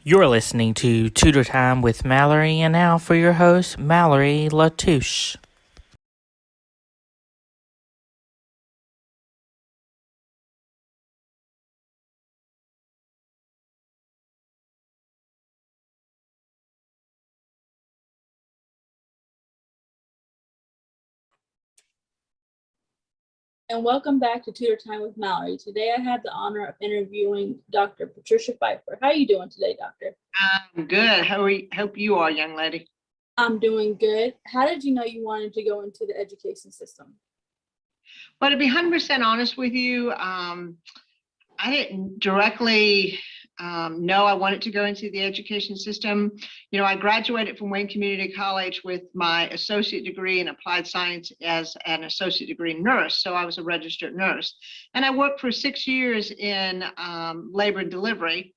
You're listening to Tutor Time with Mallory, and now for your host, Mallory Latouche. And welcome back to Tutor Time with Mallory. Today I had the honor of interviewing Dr. Patricia Pfeifer. How are you doing today, Doctor? I'm good. Hope you are, young lady. I'm doing good. How did you know you wanted to go into the education system? Well, to be 100% honest with you, I didn't directly know I wanted to go into the education system. You know, I graduated from Wayne Community College with my associate degree in applied science as an associate degree nurse. So I was a registered nurse. And I worked for 6 years in labor and delivery.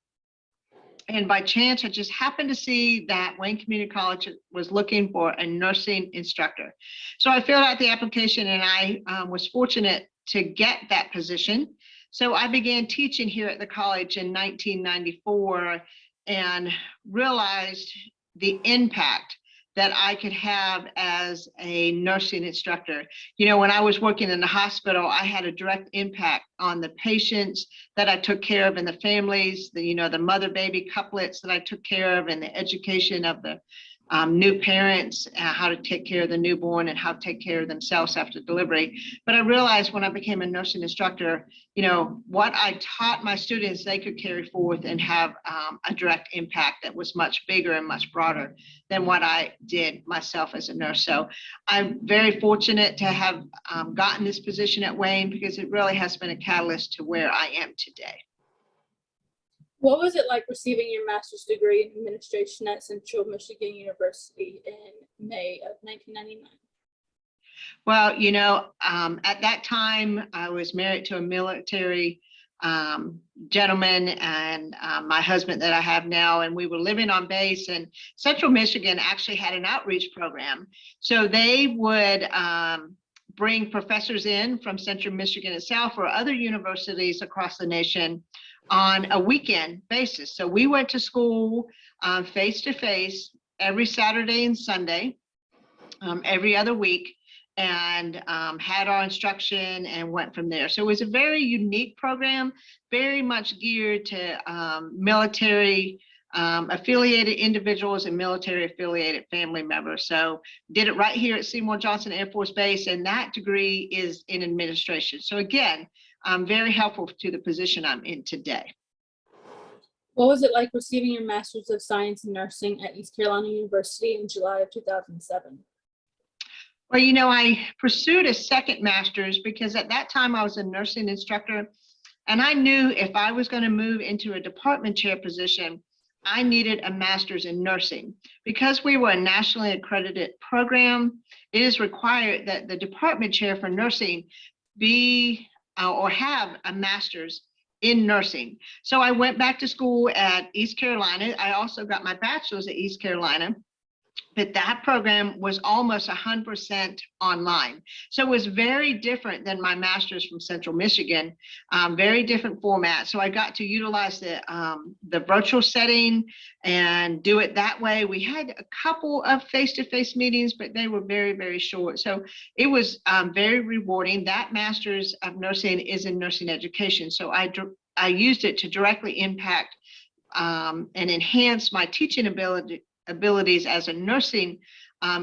And by chance, I just happened to see that Wayne Community College was looking for a nursing instructor. So I filled out the application, and I was fortunate to get that position. So I began teaching here at the college in 1994 and realized the impact that I could have as a nursing instructor. You know, when I was working in the hospital, I had a direct impact on the patients that I took care of and the families, the mother baby couplets that I took care of, and the education of the new parents, how to take care of the newborn and how to take care of themselves after delivery. But I realized when I became a nursing instructor, you know, what I taught my students, they could carry forth and have a direct impact that was much bigger and much broader than what I did myself as a nurse. So I'm very fortunate to have gotten this position at Wayne, because it really has been a catalyst to where I am today. What was it like receiving your master's degree in administration at Central Michigan University in May of 1999? Well, you know, at that time, I was married to a military gentleman, and my husband that I have now, and we were living on base, and Central Michigan actually had an outreach program. So they would bring professors in from Central Michigan itself or other universities across the nation on a weekend basis. So we went to school face to face every Saturday and Sunday, every other week, and had our instruction and went from there. So it was a very unique program, very much geared to military affiliated individuals and military affiliated family members. So did it right here at Seymour Johnson Air Force Base, and that degree is in administration. So again, very helpful to the position I'm in today. What was it like receiving your Master's of Science in Nursing at East Carolina University in July of 2007? Well, you know, I pursued a second master's because at that time I was a nursing instructor, and I knew if I was going to move into a department chair position, I needed a master's in nursing. Because we were a nationally accredited program, it is required that the department chair for nursing be or have a master's in nursing. So I went back to school at East Carolina. I also got my bachelor's at East Carolina, but that program was almost 100% online. So it was very different than my master's from Central Michigan, very different format. So I got to utilize the virtual setting and do it that way. We had a couple of face-to-face meetings, but they were very, very short. So it was very rewarding. That master's of nursing is in nursing education. So I used it to directly impact and enhance my teaching abilities as a nursing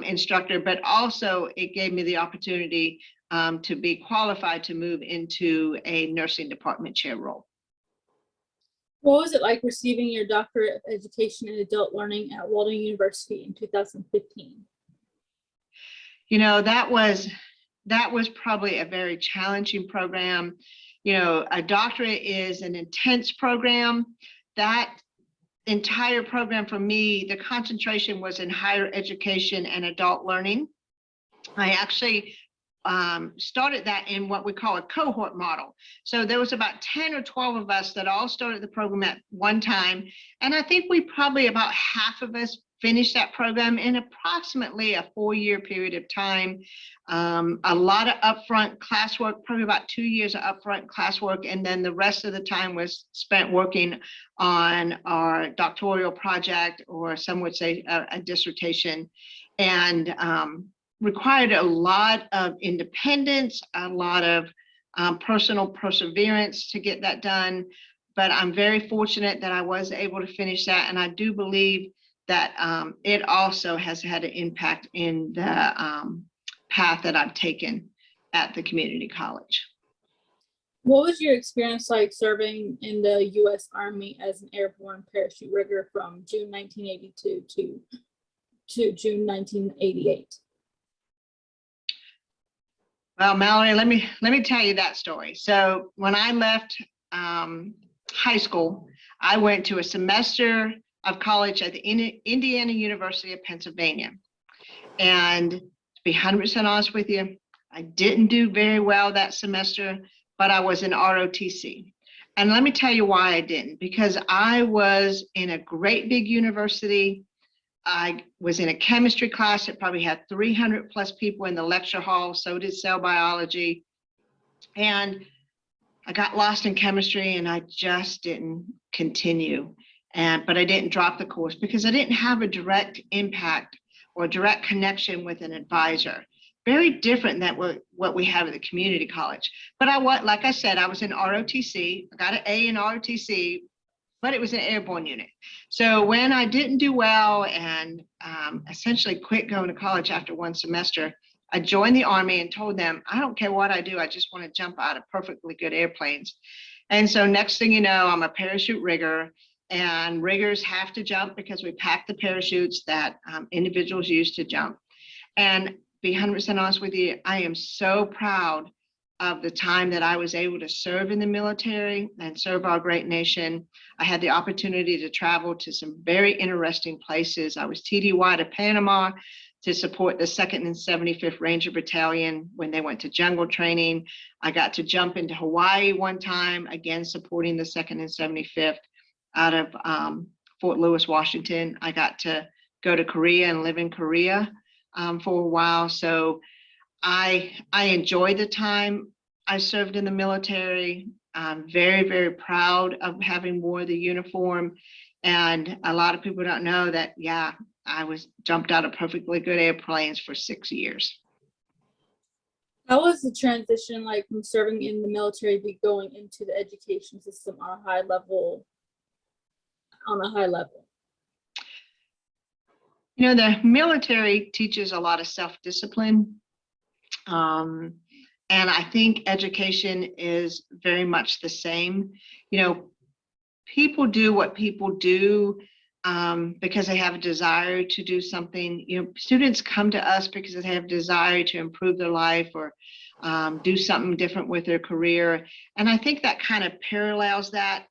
instructor, but also it gave me the opportunity to be qualified to move into a nursing department chair role. What was it like receiving your doctorate of education in adult learning at Walden University in 2015? You know, that was probably a very challenging program. You know, a doctorate is an intense program. That entire program for me, the concentration was in higher education and adult learning. I actually started that in what we call a cohort model. So there was about 10 or 12 of us that all started the program at one time. And I think we probably about half of us finished that program in approximately a 4-year period of time. A lot of upfront classwork, probably about 2 years of upfront classwork, and then the rest of the time was spent working on our doctoral project, or some would say a dissertation, and required a lot of independence, a lot of personal perseverance to get that done. But I'm very fortunate that I was able to finish that, and I do believe that it also has had an impact in the path that I've taken at the community college. What was your experience like serving in the U.S. Army as an airborne parachute rigger from June 1982 to June 1988? Well, Mallory, let me tell you that story. So when I left high school, I went to a semester of college at the Indiana University of Pennsylvania. And to be 100% honest with you, I didn't do very well that semester, but I was in ROTC. And let me tell you why I didn't, because I was in a great big university. I was in a chemistry class that probably had 300 plus people in the lecture hall. So did cell biology. And I got lost in chemistry and I just didn't continue. But I didn't drop the course because I didn't have a direct impact or a direct connection with an advisor. Very different than what we have at the community college. But like I said, I was in ROTC. I got an A in ROTC, but it was an airborne unit. So when I didn't do well and essentially quit going to college after one semester, I joined the Army and told them, I don't care what I do, I just want to jump out of perfectly good airplanes. And so next thing you know, I'm a parachute rigger, and riggers have to jump because we pack the parachutes that individuals use to jump. And be 100% honest with you, I am so proud of the time that I was able to serve in the military and serve our great nation. I had the opportunity to travel to some very interesting places. I was TDY to Panama to support the 2nd and 75th Ranger Battalion when they went to jungle training. I got to jump into Hawaii one time, again supporting the 2nd and 75th out of Fort Lewis, Washington. I got to go to Korea and live in Korea for a while. So I enjoyed the time I served in the military. I'm very, very proud of having wore the uniform. And a lot of people don't know that, yeah, I was jumped out of perfectly good airplanes for 6 years. How was the transition like from serving in the military to going into the education system on a high level? You know, the military teaches a lot of self-discipline. And I think education is very much the same. You know, people do what people do because they have a desire to do something. You know, students come to us because they have a desire to improve their life or do something different with their career. And I think that kind of parallels that.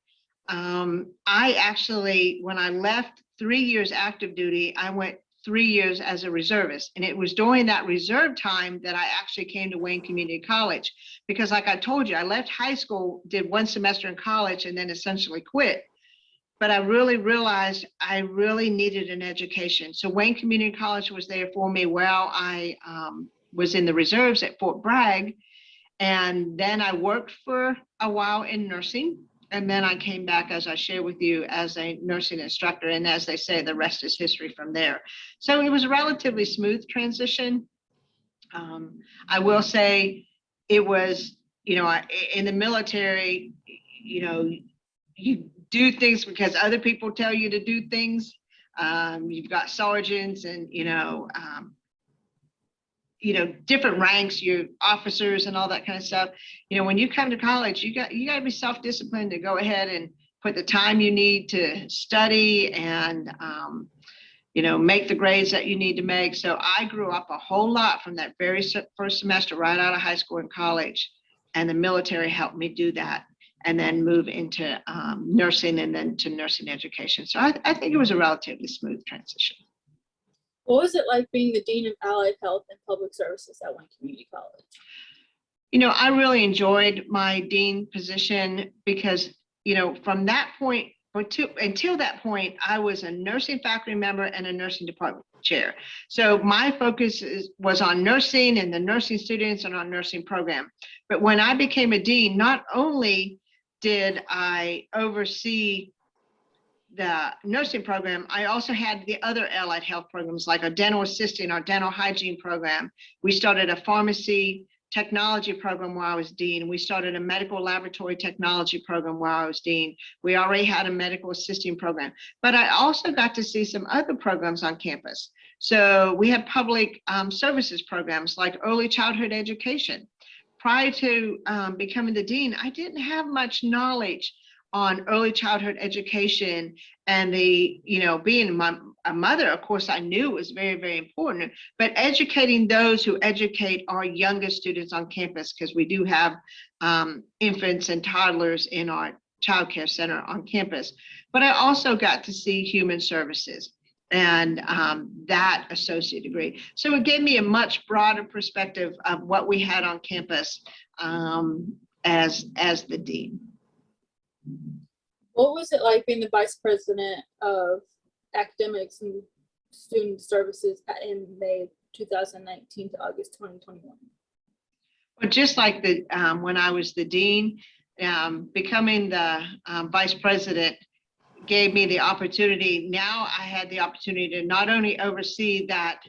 I actually, when I left 3 years active duty, I went 3 years as a reservist. And it was during that reserve time that I actually came to Wayne Community College, because like I told you, I left high school, did one semester in college, and then essentially quit. But I really realized I really needed an education. So Wayne Community College was there for me while I was in the reserves at Fort Bragg. And then I worked for a while in nursing. And then I came back, as I shared with you, as a nursing instructor. And as they say, the rest is history from there. So it was a relatively smooth transition. I will say it was, you know, in the military, you know, you do things because other people tell you to do things. You've got sergeants and, different ranks, your officers and all that kind of stuff. You know, when you come to college, you got to be self-disciplined to go ahead and put the time you need to study and, make the grades that you need to make. So I grew up a whole lot from that very first semester right out of high school and college, and the military helped me do that and then move into nursing and then to nursing education. So I think it was a relatively smooth transition. What was it like being the Dean of Allied Health and Public Services at Wayne Community College? You know, I really enjoyed my dean position because, from that point until that point, I was a nursing faculty member and a nursing department chair. So my focus was on nursing and the nursing students and on nursing program. But when I became a dean, not only did I oversee the nursing program, I also had the other allied health programs like our dental assisting, our dental hygiene program. We started a pharmacy technology program while I was dean. We started a medical laboratory technology program while I was dean. We already had a medical assisting program, but I also got to see some other programs on campus. So we had public services programs like early childhood education. Prior to becoming the dean, I didn't have much knowledge on early childhood education, and being a mother, of course, I knew it was very, very important, but educating those who educate our youngest students on campus, because we do have infants and toddlers in our child care center on campus. But I also got to see human services and that associate degree. So it gave me a much broader perspective of what we had on campus as the dean. What was it like being the vice president of academics and student services in May 2019 to August 2021? Well, just like when I was the dean, becoming the vice president gave me the opportunity. Now I had the opportunity to not only oversee that,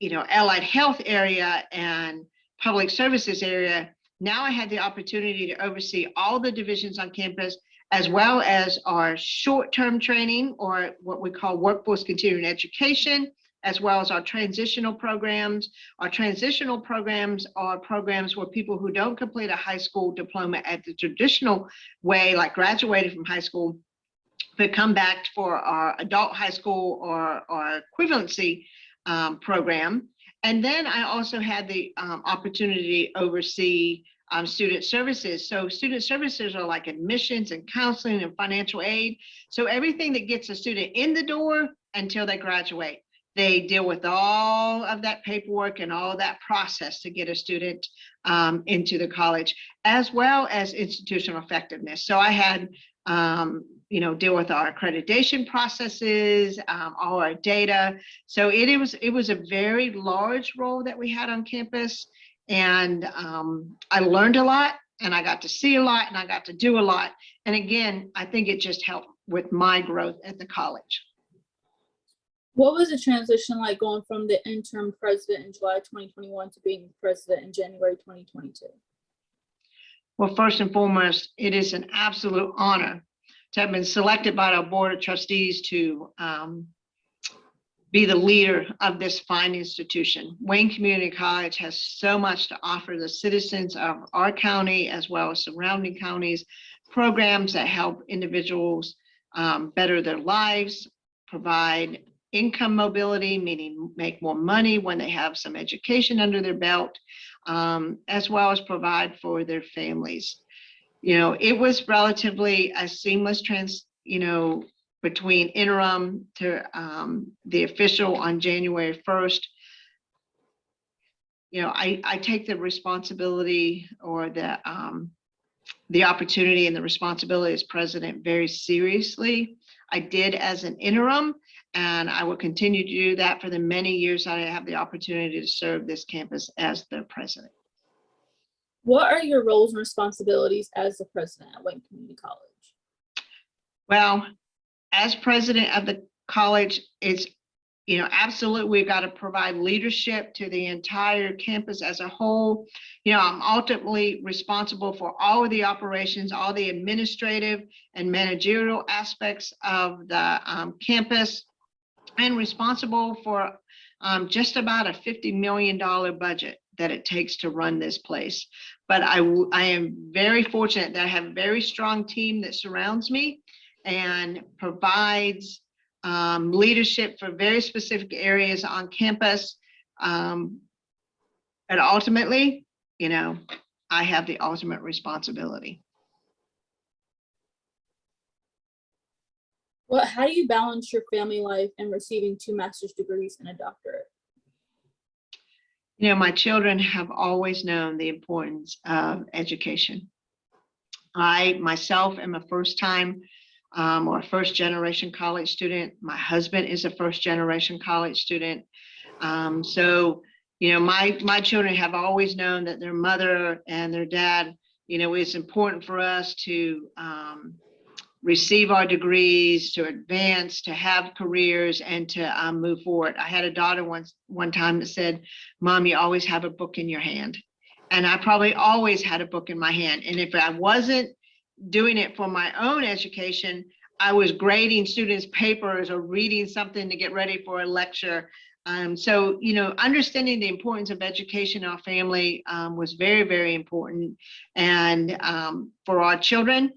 allied health area and public services area. Now I had the opportunity to oversee all the divisions on campus, as well as our short-term training, or what we call workforce continuing education, as well as our transitional programs. Our transitional programs are programs where people who don't complete a high school diploma at the traditional way, like graduated from high school, but come back for our adult high school or equivalency program. And then I also had the opportunity to oversee student services. So student services are like admissions and counseling and financial aid. So everything that gets a student in the door until they graduate. They deal with all of that paperwork and all of that process to get a student into the college, as well as institutional effectiveness. So I had deal with our accreditation processes, all our data. So it was a very large role that we had on campus. And I learned a lot, and I got to see a lot, and I got to do a lot. And again, I think it just helped with my growth at the college. What was the transition like going from the interim president in July 2021 to being president in January 2022? Well, first and foremost, it is an absolute honor to have been selected by our board of trustees to be the leader of this fine institution. Wayne Community College has so much to offer the citizens of our county, as well as surrounding counties, programs that help individuals better their lives, provide income mobility, meaning make more money when they have some education under their belt, as well as provide for their families. It was relatively a seamless between interim to the official on January 1st. I take the responsibility, or the opportunity and the responsibility as president very seriously. I did as an interim, and I will continue to do that for the many years that I have the opportunity to serve this campus as the president. What are your roles and responsibilities as the president at Wayne Community College? Well, as president of the college, it's, absolutely, we've got to provide leadership to the entire campus as a whole. I'm ultimately responsible for all of the operations, all the administrative and managerial aspects of the campus, and responsible for just about a $50 million budget that it takes to run this place. But I am very fortunate that I have a very strong team that surrounds me and provides leadership for very specific areas on campus. And ultimately, I have the ultimate responsibility. How do you balance your family life and receiving 2 master's degrees and a doctorate? My children have always known the importance of education. I myself am a first-time or first-generation college student. My husband is a first-generation college student. So, my children have always known that their mother and their dad, it's important for us to receive our degrees, to advance, to have careers, and to move forward. I had a daughter one time that said, "Mom, you always have a book in your hand." And I probably always had a book in my hand. And if I wasn't doing it for my own education, I was grading students' papers or reading something to get ready for a lecture. So, understanding the importance of education in our family was very, very important. And for our children,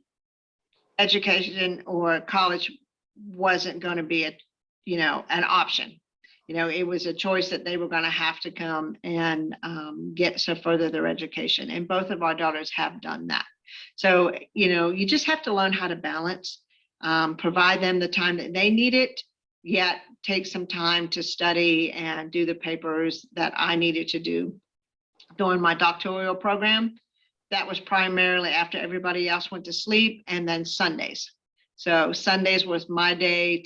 education or college wasn't going to be an option. It was a choice that they were going to have to come and get to further their education. And both of our daughters have done that. So, you just have to learn how to balance, provide them the time that they need it, yet take some time to study and do the papers that I needed to do during my doctoral program. That was primarily after everybody else went to sleep, and then Sundays. So Sundays was my day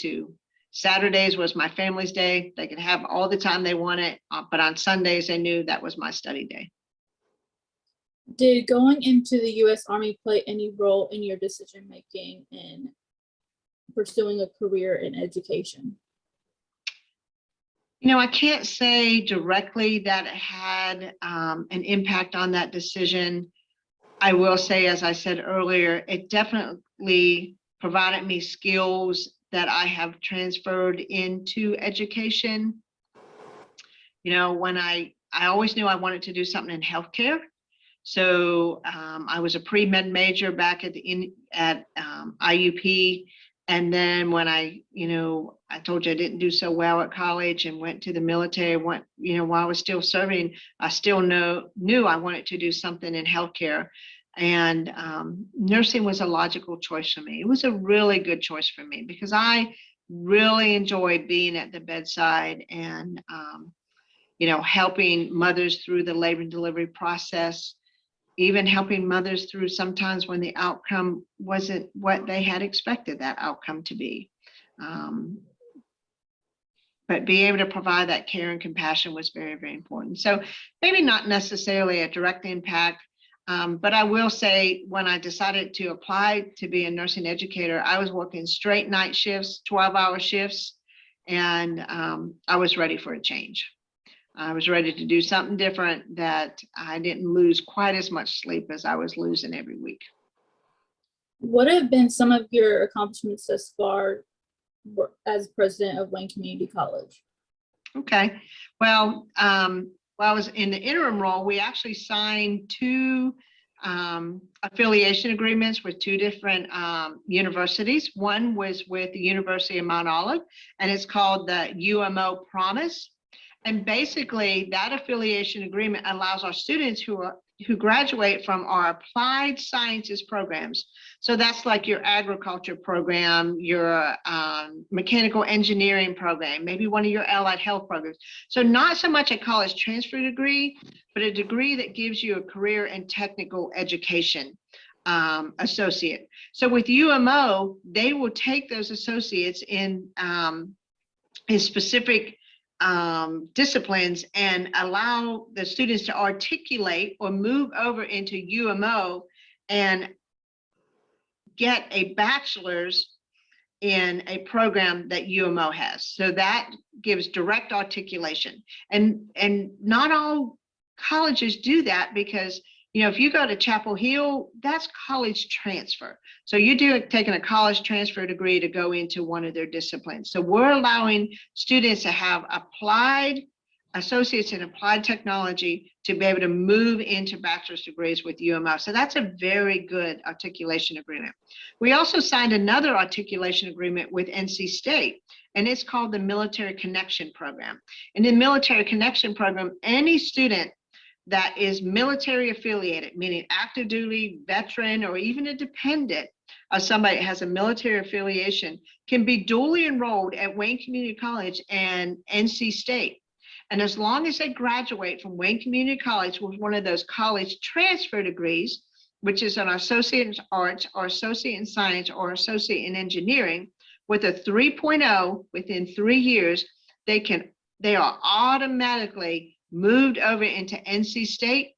Saturdays was my family's day. They could have all the time they wanted, but on Sundays, they knew that was my study day. Did going into the U.S. Army play any role in your decision-making in pursuing a career in education? I can't say directly that it had an impact on that decision. I will say, as I said earlier, it definitely provided me skills that I have transferred into education. When I always knew I wanted to do something in healthcare. So I was a pre-med major back at IUP. And then when I told you I didn't do so well at college and went to the military, while I was still serving, I still knew I wanted to do something in healthcare. And nursing was a logical choice for me. It was a really good choice for me because I really enjoyed being at the bedside and, helping mothers through the labor and delivery process, even helping mothers through sometimes when the outcome wasn't what they had expected that outcome to be. But being able to provide that care and compassion was very, very important. So maybe not necessarily a direct impact, but I will say when I decided to apply to be a nursing educator, I was working straight night shifts, 12-hour shifts, and I was ready for a change. I was ready to do something different that I didn't lose quite as much sleep as I was losing every week. What have been some of your accomplishments thus far as president of Wayne Community College? Okay. Well, while I was in the interim role, we actually signed 2 affiliation agreements with 2 different universities. One was with the University of Mount Olive, and it's called the UMO Promise. And basically, that affiliation agreement allows our students who graduate from our applied sciences programs. So that's like your agriculture program, your mechanical engineering program, maybe one of your allied health programs. So not so much a college transfer degree, but a degree that gives you a career and technical education associate. So with UMO, they will take those associates in specific disciplines and allow the students to articulate or move over into UMO and get a bachelor's in a program that UMO has. So that gives direct articulation. And not all colleges do that because if you go to Chapel Hill, that's college transfer. So you're taking a college transfer degree to go into one of their disciplines. So we're allowing students to have applied associates in applied technology to be able to move into bachelor's degrees with UMO. So that's a very good articulation agreement. We also signed another articulation agreement with NC State, and it's called the Military Connection Program. And in the Military Connection Program, any student that is military affiliated, meaning active duty, veteran, or even a dependent of somebody that has a military affiliation, can be dually enrolled at Wayne Community College and NC State. And as long as they graduate from Wayne Community College with one of those college transfer degrees, which is an associate in arts or associate in science or associate in engineering with a 3.0 within 3 years, they are automatically moved over into NC State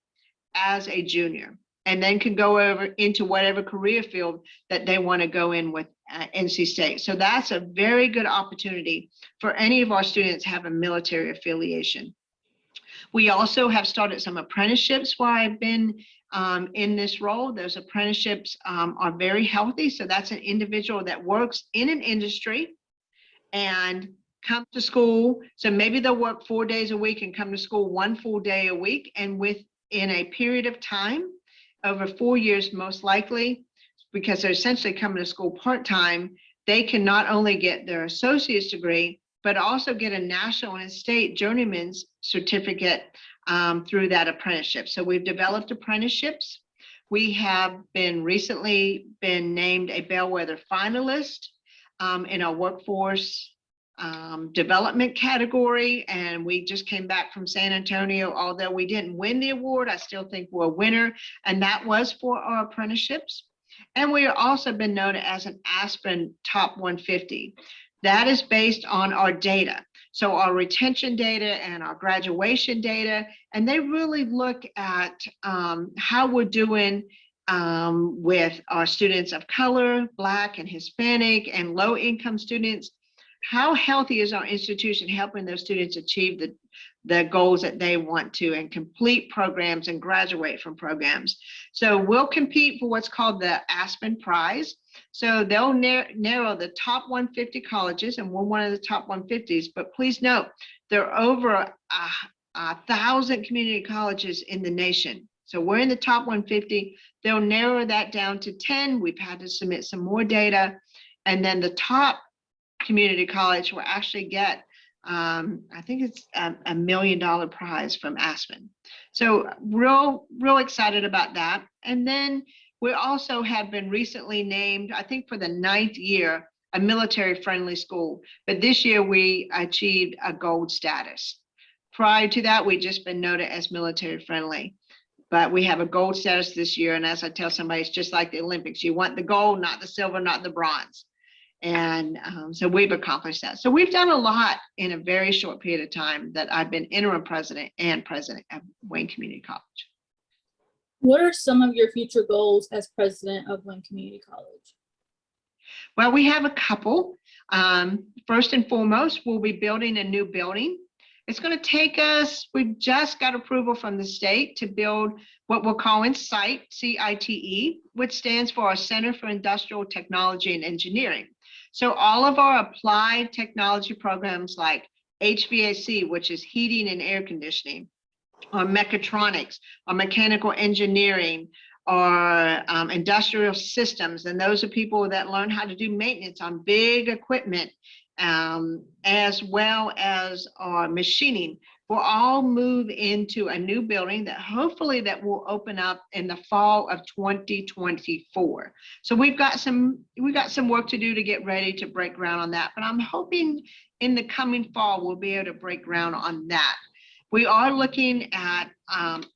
as a junior, and then can go over into whatever career field that they want to go in with NC State. So that's a very good opportunity for any of our students have a military affiliation. We also have started some apprenticeships while I've been in this role. Those apprenticeships are very healthy. So that's an individual that works in an industry and come to school. So maybe they'll work 4 days a week and come to school 1 full day a week. And within a period of time, over 4 years, most likely, because they're essentially coming to school part-time, they can not only get their associate's degree, but also get a national and state journeyman's certificate through that apprenticeship. So we've developed apprenticeships. We have recently been named a bellwether finalist in our workforce development category, and we just came back from San Antonio. Although we didn't win the award, I still think we're a winner, and that was for our apprenticeships. And we have also been known as an Aspen Top 150. That is based on our data. So our retention data and our graduation data, and they really look at how we're doing with our students of color, Black and Hispanic and low income students. How healthy is our institution helping those students achieve the goals that they want to and complete programs and graduate from programs? So we'll compete for what's called the Aspen Prize. So they'll narrow the top 150 colleges, and we're one of the top 150s. But please note, there are over 1,000 community colleges in the nation. So we're in the top 150. They'll narrow that down to 10. We've had to submit some more data. And then the top community college will actually get, I think it's a $1 million prize from Aspen. So real excited about that. And then we also have been recently named, I think for the 9th year, a military friendly school. But this year we achieved a gold status. Prior to that, we'd just been noted as military friendly. But we have a gold status this year. And as I tell somebody, it's just like the Olympics. You want the gold, not the silver, not the bronze. And so we've accomplished that. So we've done a lot in a very short period of time that I've been interim president and president of Wayne Community College. What are some of your future goals as president of Wayne Community College? Well, we have a couple. First and foremost, we'll be building a new building. It's going to take us, we've just got approval from the state to build what we're calling CITE, C-I-T-E, which stands for our Center for Industrial Technology and Engineering. So all of our applied technology programs like HVAC, which is heating and air conditioning, or mechatronics, or mechanical engineering, or industrial systems, and those are people that learn how to do maintenance on big equipment, as well as our machining, will all move into a new building that hopefully that will open up in the fall of 2024. So we've got some work to do to get ready to break ground on that, but I'm hoping in the coming fall we'll be able to break ground on that. We are looking at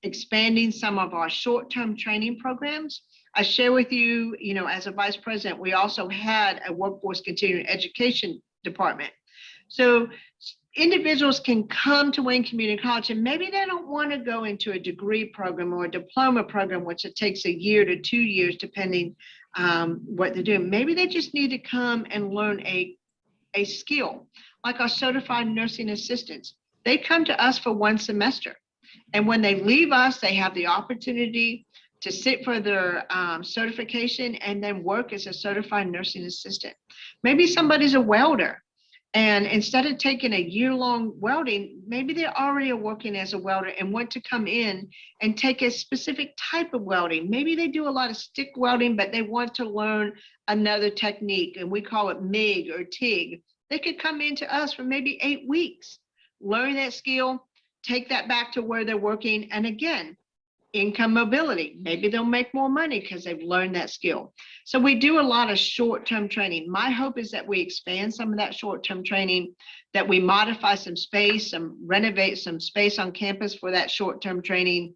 expanding some of our short-term training programs. I share with you, as a vice president, we also had a workforce continuing education department. So individuals can come to Wayne Community College and maybe they don't want to go into a degree program or a diploma program, which it takes 1 year to 2 years, depending what they're doing. Maybe they just need to come and learn a skill, like our certified nursing assistants. They come to us for 1 semester. And when they leave us, they have the opportunity to sit for their certification and then work as a certified nursing assistant. Maybe somebody's a welder, and instead of taking a year-long welding, maybe they're already working as a welder and want to come in and take a specific type of welding. Maybe they do a lot of stick welding, but they want to learn another technique, and we call it MIG or TIG. They could come into us for maybe 8 weeks, learn that skill, take that back to where they're working, and again, income mobility. Maybe they'll make more money because they've learned that skill. So we do a lot of short-term training. My hope is that we expand some of that short-term training, that we modify some space, renovate some space on campus for that short-term training,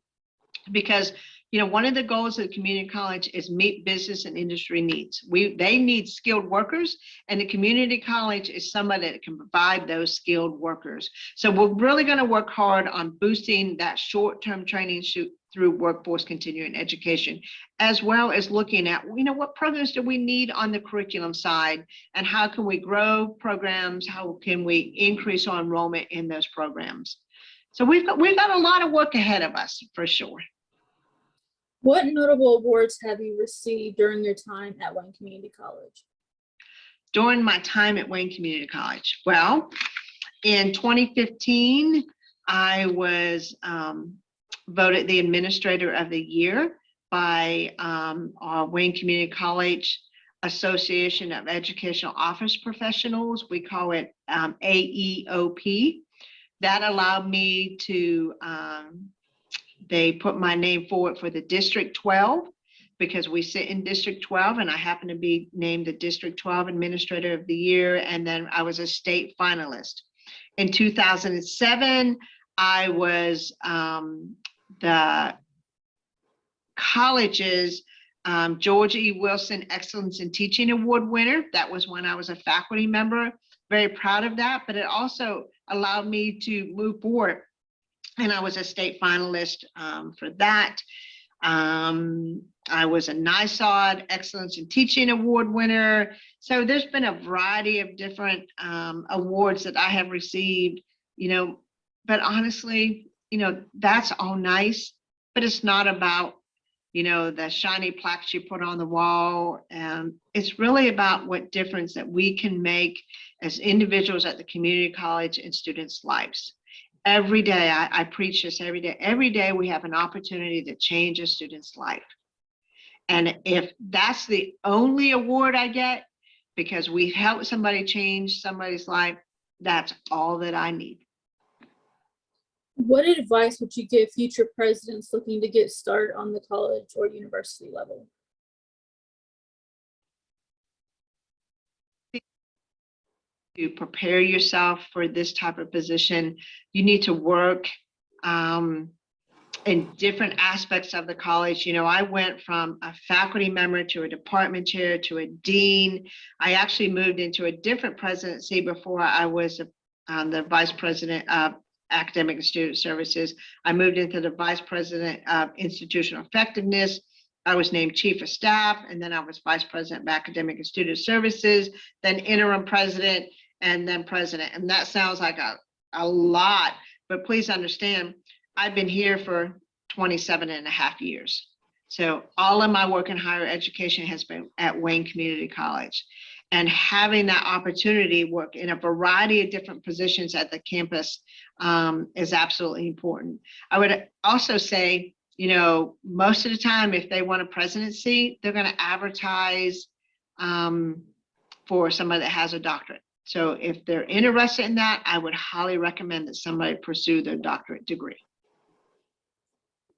because one of the goals of the community college is meet business and industry needs. They need skilled workers, and the community college is somebody that can provide those skilled workers. So we're really going to work hard on boosting that short-term training through workforce continuing education, as well as looking at, what programs do we need on the curriculum side, and how can we grow programs? How can we increase our enrollment in those programs? So we've got a lot of work ahead of us for sure. What notable awards have you received during your time at Wayne Community College? During my time at Wayne Community College, well, in 2015, I was voted the Administrator of the Year by our Wayne Community College Association of Educational Office Professionals. We call it AEOP. That allowed me to, they put my name forward for the District 12, because we sit in District 12, and I happen to be named the District 12 Administrator of the Year, and then I was a state finalist. In 2007, I was the college's George E. Wilson Excellence in Teaching Award winner. That was when I was a faculty member. Very proud of that, but it also allowed me to move forward, and I was a state finalist for that. I was a NISOD Excellence in Teaching Award winner. So there's been a variety of different awards that I have received, but honestly, that's all nice, but it's not about, the shiny plaques you put on the wall. And it's really about what difference that we can make as individuals at the community college and students' lives. Every day, I preach this every day. Every day we have an opportunity to change a student's life. And if that's the only award I get because we helped somebody change somebody's life, that's all that I need. What advice would you give future presidents looking to get started on the college or university level? To prepare yourself for this type of position, you need to work in different aspects of the college. I went from a faculty member to a department chair to a dean. I actually moved into a different presidency before I was the vice president of academic and student services. I moved into the vice president of institutional effectiveness. I was named chief of staff, and then I was vice president of academic and student services, then interim president, and then president. And that sounds like a lot, but please understand, I've been here for 27 and a half years. So all of my work in higher education has been at Wayne Community College. And having that opportunity to work in a variety of different positions at the campus is absolutely important. I would also say, most of the time, if they want a presidency, they're going to advertise for somebody that has a doctorate. So if they're interested in that, I would highly recommend that somebody pursue their doctorate degree.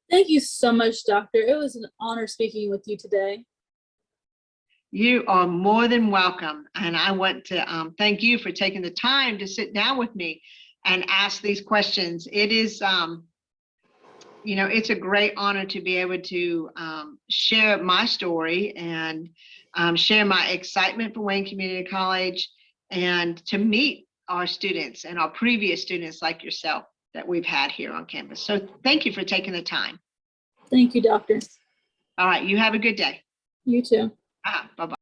Thank you so much, Doctor. It was an honor speaking with you today. You are more than welcome. And I want to thank you for taking the time to sit down with me and ask these questions. It is, it's a great honor to be able to share my story and share my excitement for Wayne Community College, and to meet our students and our previous students like yourself that we've had here on campus. So thank you for taking the time. Thank you, Doctor. All right, you have a good day. You too. Bye-bye.